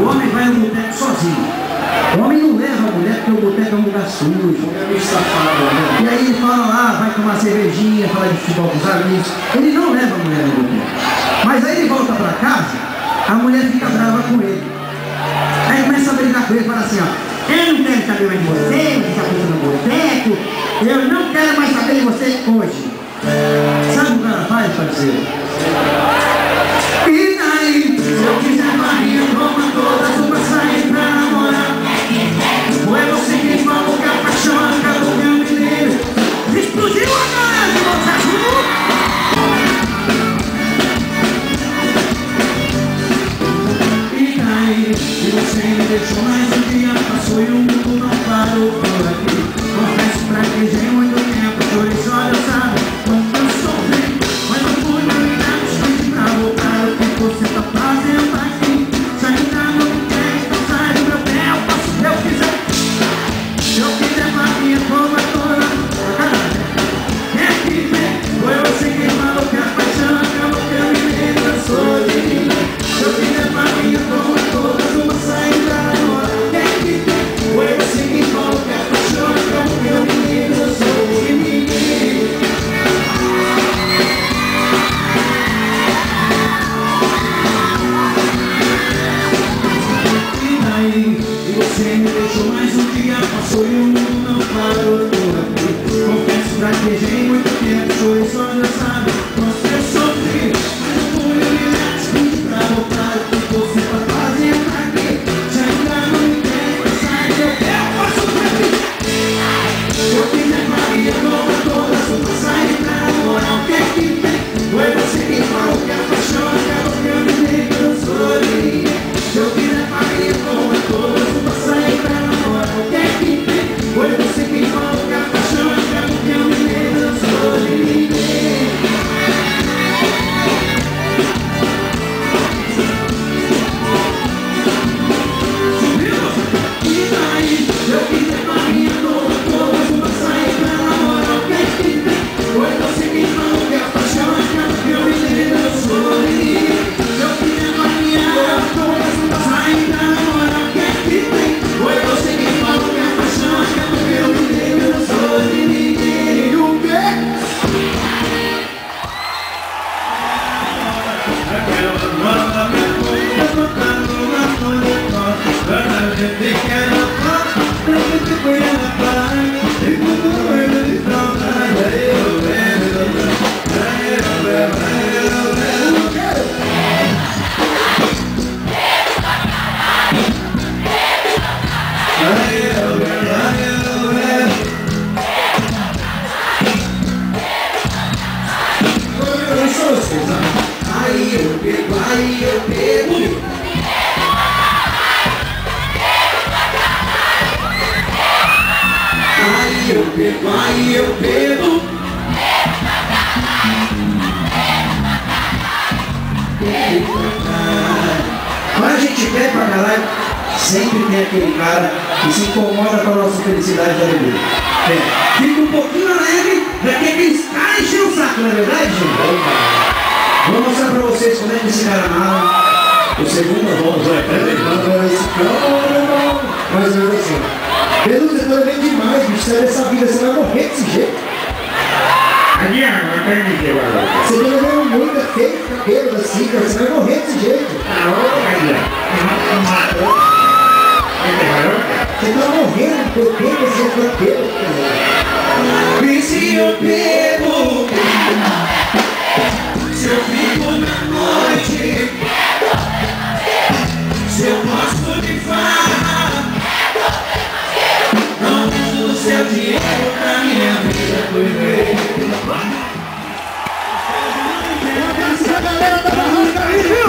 O homem vai no boteco sozinho. O homem não leva a mulher porque o boteco é um lugar sujo. É meio safado, né? E aí ele fala lá, vai tomar cervejinha, falar de futebol com os amigos. Ele não leva a mulher no boteco. Mas aí ele volta pra casa, a mulher fica brava com ele. Aí começa a brigar com ele e fala assim, ó, eu não quero saber mais de você está no boteco, eu não quero mais saber de você hoje. Sabe o que o cara faz, parceiro? E daí, se eu quiser Maria, toma todas uma sair pra namorar. Foi você que falou que a paixão acabou meu mineiro. Explodiu a galera de Botafogo. E daí, se você me deixou mais um dia, passou e o mundo não parou por aqui. Confesso pra que já é muito tempo, chorei só Deus sabe quanto eu sofri. Mas não fui obrigado pra voltar o que você tá fazendo aqui. Se ainda não quer, então sai do meu pé, eu faço o que eu quiser. Se eu quiser Maria, toma toda a caralho. É que vem, foi você que falou que a paixão acabou que eu me cansou de mim. Se eu quiser Maria, toma todas uma saída agora. É que vem, foi você que falou que a paixão acabou que eu me cansou de mim. E você me deixou mais um dia, passou e o mundo não parou por aqui. Confesso pra que já em muito tempo chorei só Deus sabe quanto eu sofri. Mas não fui obrigado pra voltar o que você tá fazendo aqui. Se ainda não me quer, sai do meu pé, eu faço pra mim. Se eu quiser Maria, toma todas uma sair pra namorar. O que é que tem? Foi você que falou que a paixão acabou que eu me dei, que eu sou de ninguém. Se eu quiser Maria, toma todas uma sair pra namorar. O que é que tem? Foi você que falou que a paixão acabou que eu me dei, que eu sou de ninguém. E daí, se eu quiser Maria, toma todas uma sair pra namorar. O que é que tem? Foi você que falou que a paixão acabou que eu me dei, que eu sou de ninguém. Se eu quiser Maria, toma todas uma sair pra namorar. O que é que tem? Foi você que falou que a paixão acabou que eu me dei, que eu sou de ninguém. O quê? Aí eu pego, aí eu pego. Aí eu pego, aí eu pego. Quando a gente bebe pra caralho, sempre tem aquele cara que se incomoda com a nossa felicidade da alegria. Fica um pouquinho alegre, já que aqueles caras enchem o saco, não é verdade, gente? Vou mostrar pra vocês como é que esse cara narra o segundo voz. Esse cara, mais ou menos assim. Pedro, você tá bem demais, bicho. Você nessa vida, você vai morrer desse jeito. Você tá levando muito, é feio, cabelo assim, cara. Você vai morrer desse jeito. Você tá morrendo, por que você vai pelo? E se eu pego? Se eu fico na noite, se eu gosto de farra, não uso o seu dinheiro pra minha vida viver. Essa galera da barranca aí, viu?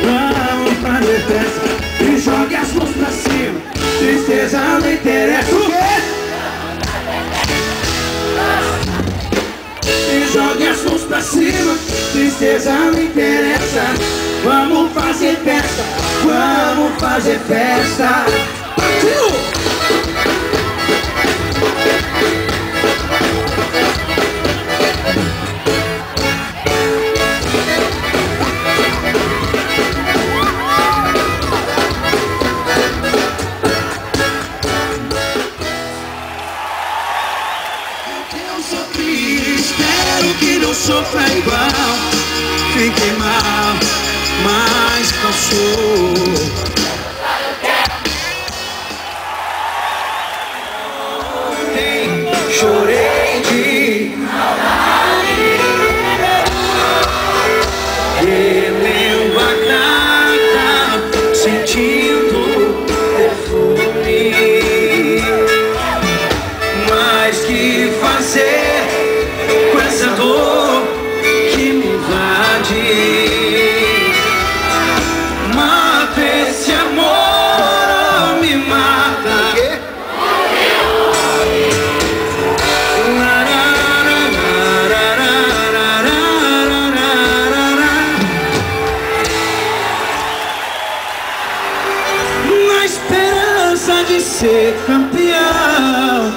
Vamos fazer festa e jogue as mãos pra cima. Tristeza não interessa. O quê? E jogue as mãos pra cima, tristeza não interessa. Vamos fazer festa, vamos fazer festa. Partiu! sofra igual. Fiquei mal, mas passou. Chorei de relendo a carta, sentindo perfume. Mas que fazer com essa dor que me invade? Mata esse amor, me mata. De ser campeão,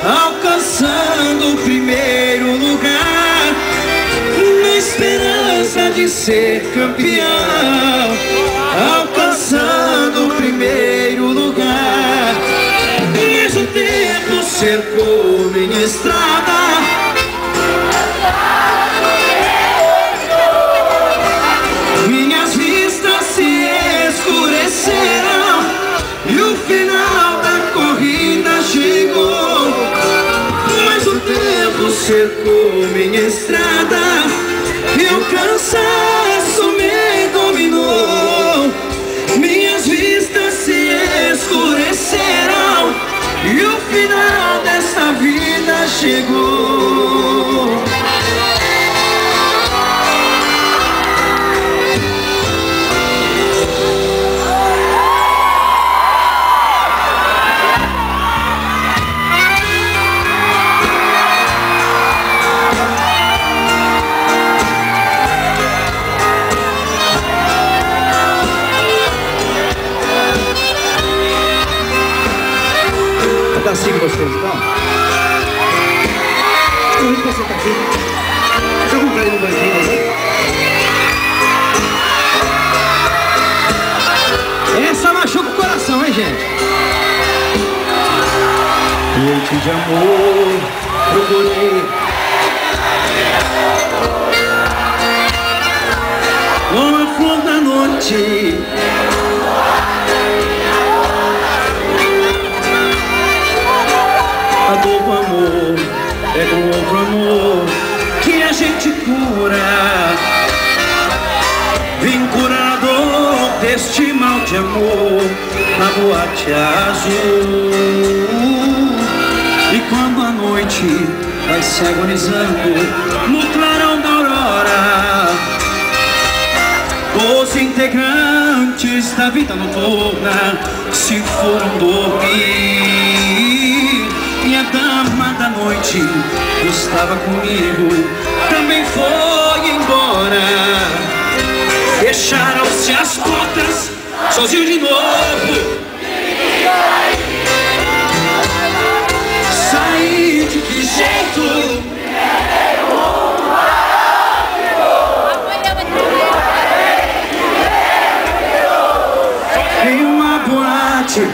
alcançando o primeiro lugar. Na esperança de ser campeão, alcançando o primeiro lugar. Mas o tempo cercou minha estrada. Minhas vistas se escureceram e o final da corrida chegou. Mas o tempo cercou minha estrada e o cansaço me dominou. Minhas vistas se escureceram e o final desta vida chegou. Tá assim com vocês, então? Eu vi que você tá aqui. Deixa eu comprar ele no banquinho, né? Essa machuca o coração, hein, gente? Noite de amor, procurei com a flor da noite. A dor do amor é com outro amor que a gente cura. Vim curar a dor deste mal de amor na boate azul. E quando a noite vai se agonizando no clarão da aurora, os integrantes da vida noturna se foram dormir. E a dama da noite que estava comigo também foi embora. Fecharam-se as portas, sozinho de novo. Saí de que jeito? Em uma boate